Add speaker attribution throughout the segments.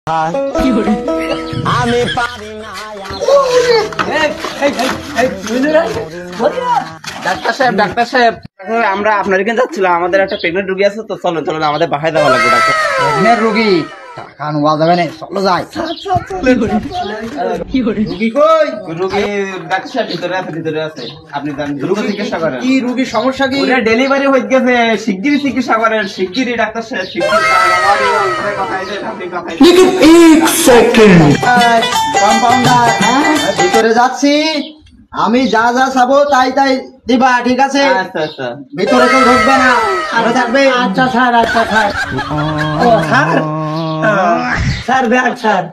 Speaker 1: আমি পারি না
Speaker 2: ডাক্তার সাহেব আমরা আপনার এখানে যাচ্ছিলাম, আমাদের একটা প্রেগনেন্ট রোগী আছে তো, চলো চলো আমাদের বাসায় যাওয়া লাগবে। ডাক্তার
Speaker 1: প্রেগনেন্ট রোগী টাকা নেওয়া যাবে না, চলো যাই।
Speaker 2: রোগী কই? রোগী ডাক্তার সাহেব ভিতরে আছে, আপনি যান দ্রুত চিকিৎসা করেন।
Speaker 1: কি রোগীর সমস্যা কি?
Speaker 2: ডেলিভারি হয়ে গেছে, শিগগিরই চিকিৎসা করেন, শিগগিরই ডাক্তার সাহেব শিগগিরই।
Speaker 1: কম্পাউন্ডার, ভিতরে যাচ্ছি আমি, যা যা চাবো তাই তাই দিবা, ঠিক আছে?
Speaker 2: আচ্ছা আচ্ছা,
Speaker 1: ভিতরে কেউ ঢুকবে না, আরো থাকবে। আচ্ছা স্যার, আচ্ছা স্যার। ও স্যার, স্যার ব্যাগ স্যার।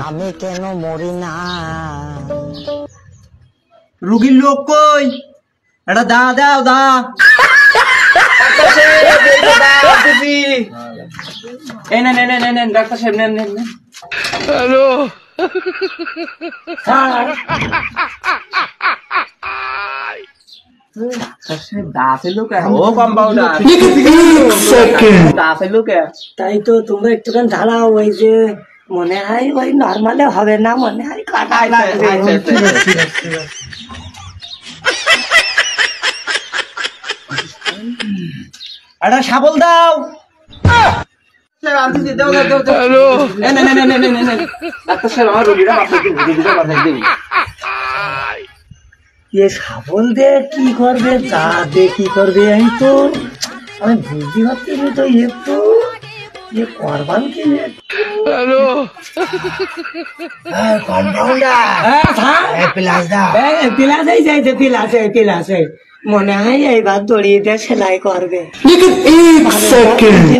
Speaker 3: আমি কেন মরি না?
Speaker 1: রুগীর লোক কই? এটা দা দাও দা।
Speaker 2: এই নেন ডাক্তার সাহেব, নেন।
Speaker 3: তাই তো তোমরা একটুখানি ঢালাও, ওই যে মনে হয় ওই নর্মালে হবে না, মনে হয় কাটা লাগবে।
Speaker 1: এটা শাবল দাও।
Speaker 2: ডাক্তার সাহেব আমার রোগীরা
Speaker 3: এ সাবল দিয়ে কি করবে, চা দিয়ে কি করবে, আমি বুঝতে পারছি না তো। একটু করবান কি? মনে হয় এইবার দড়িতে সেলাই করবে।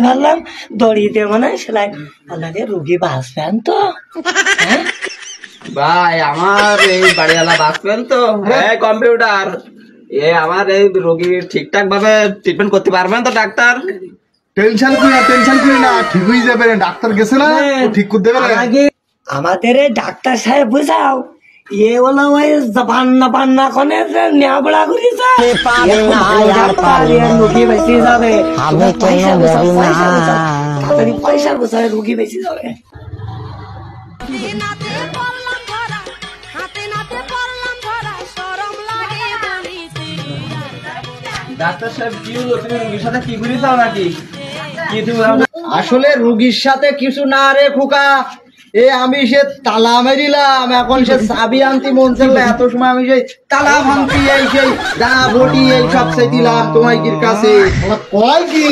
Speaker 3: ভাবলাম দড়িতে মনে হয় সেলাই, আপনাদের রুগী বাঁচবেন তো?
Speaker 2: ভাই আমার এই বাড়িওয়ালা বাঁচবেন তো? হ্যাঁ কম্পিউটার, আমার এই রোগী ঠিকঠাক ভাবে ট্রিটমেন্ট করতে পারবেন তো ডাক্তার?
Speaker 4: টেনশন করি না, ঠিক হয়ে যাবে। ডাক্তার গেছে না, ও ঠিক করে দেবে।
Speaker 3: আগে আমাদের এই ডাক্তার সাহেব বুঝাও, হলো ওই পান্না কনে নেবড়া করেছে, রুগী বেশি যাবে। পয়সা বুঝাবে, রুগী বেশি যাবে।
Speaker 2: ডাক্তার সাহেব কি হলো, তুমি রোগীর সাথে কি করে যাও নাকি?
Speaker 1: আসলে রুগীর সাথে কিছু না রে খোকা, আমি সে তালা মেরিলাম, এখন সে চাবি আনতে মন চাইল, এত সময় আমি সেই তালা ভাঙতি, এই সেই দা বটি এই সব সে দিলাম তোমার কাছে। কয় কি